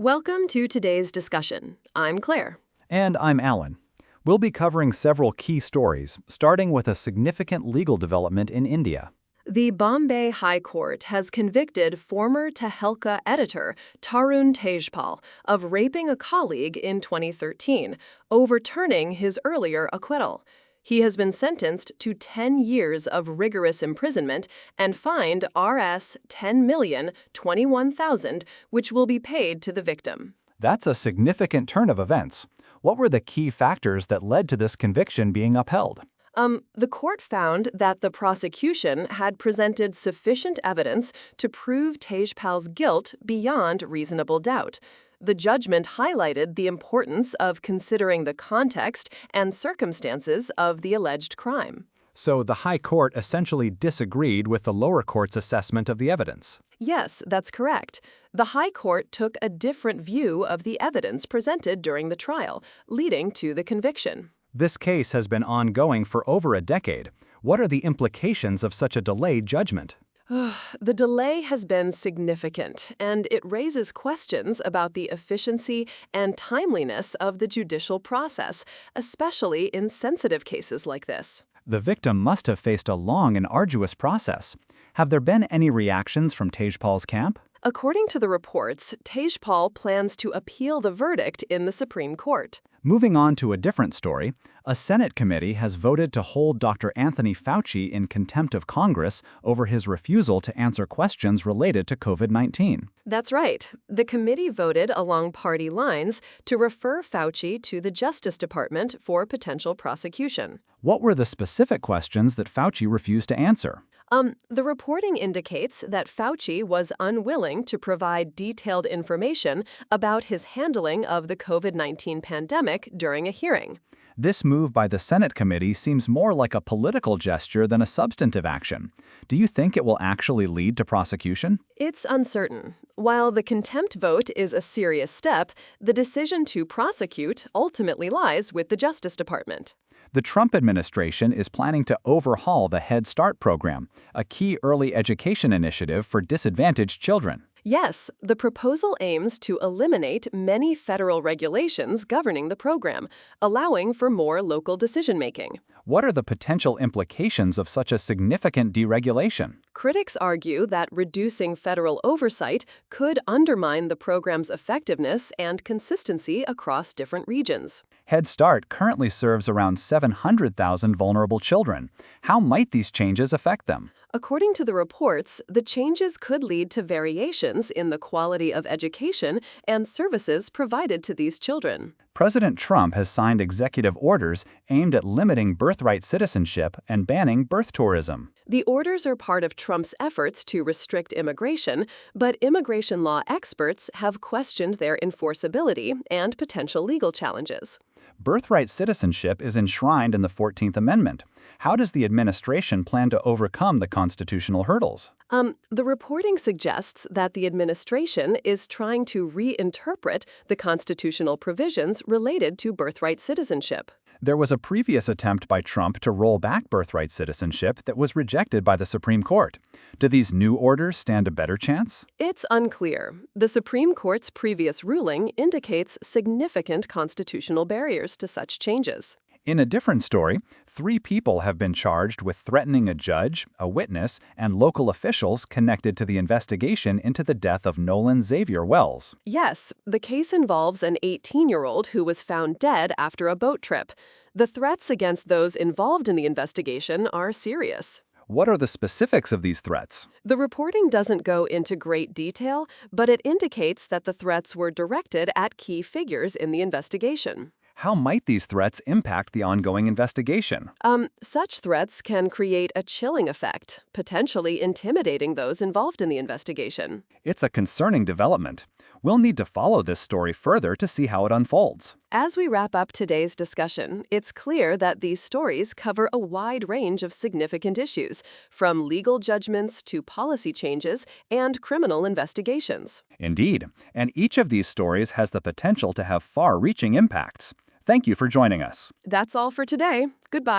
Welcome to today's discussion. I'm Claire. And I'm Alan. We'll be covering several key stories, starting with a significant legal development in India. The Bombay High Court has convicted former Tehelka editor Tarun Tejpal of raping a colleague in 2013, overturning his earlier acquittal. He has been sentenced to 10 years of rigorous imprisonment and fined Rs 10,021,000, which will be paid to the victim. That's a significant turn of events. What were the key factors that led to this conviction being upheld? The court found that the prosecution had presented sufficient evidence to prove Tejpal's guilt beyond reasonable doubt. The judgment highlighted the importance of considering the context and circumstances of the alleged crime. So the High Court essentially disagreed with the lower court's assessment of the evidence. Yes, that's correct. The High Court took a different view of the evidence presented during the trial, leading to the conviction. This case has been ongoing for over a decade. What are the implications of such a delayed judgment? The delay has been significant, and it raises questions about the efficiency and timeliness of the judicial process, especially in sensitive cases like this. The victim must have faced a long and arduous process. Have there been any reactions from Tejpal's camp? According to the reports, Tejpal plans to appeal the verdict in the Supreme Court. Moving on to a different story, a Senate committee has voted to hold Dr. Anthony Fauci in contempt of Congress over his refusal to answer questions related to COVID-19. That's right. The committee voted along party lines to refer Fauci to the Justice Department for potential prosecution. What were the specific questions that Fauci refused to answer? The reporting indicates that Fauci was unwilling to provide detailed information about his handling of the COVID-19 pandemic during a hearing. This move by the Senate committee seems more like a political gesture than a substantive action. Do you think it will actually lead to prosecution? It's uncertain. While the contempt vote is a serious step, the decision to prosecute ultimately lies with the Justice Department. The Trump administration is planning to overhaul the Head Start program, a key early education initiative for disadvantaged children. Yes, the proposal aims to eliminate many federal regulations governing the program, allowing for more local decision-making. What are the potential implications of such a significant deregulation? Critics argue that reducing federal oversight could undermine the program's effectiveness and consistency across different regions. Head Start currently serves around 700,000 vulnerable children. How might these changes affect them? According to the reports, the changes could lead to variations in the quality of education and services provided to these children. President Trump has signed executive orders aimed at limiting birthright citizenship and banning birth tourism. The orders are part of Trump's efforts to restrict immigration, but immigration law experts have questioned their enforceability and potential legal challenges. Birthright citizenship is enshrined in the 14th Amendment. How does the administration plan to overcome the constitutional hurdles? The reporting suggests that the administration is trying to reinterpret the constitutional provisions related to birthright citizenship. There was a previous attempt by Trump to roll back birthright citizenship that was rejected by the Supreme Court. Do these new orders stand a better chance? It's unclear. The Supreme Court's previous ruling indicates significant constitutional barriers to such changes. In a different story, 3 people have been charged with threatening a judge, a witness, and local officials connected to the investigation into the death of Nolan Xavier Wells. Yes, the case involves an 18-year-old who was found dead after a boat trip. The threats against those involved in the investigation are serious. What are the specifics of these threats? The reporting doesn't go into great detail, but it indicates that the threats were directed at key figures in the investigation. How might these threats impact the ongoing investigation? Such threats can create a chilling effect, potentially intimidating those involved in the investigation. It's a concerning development. We'll need to follow this story further to see how it unfolds. As we wrap up today's discussion, it's clear that these stories cover a wide range of significant issues, from legal judgments to policy changes and criminal investigations. Indeed, and each of these stories has the potential to have far-reaching impacts. Thank you for joining us. That's all for today. Goodbye.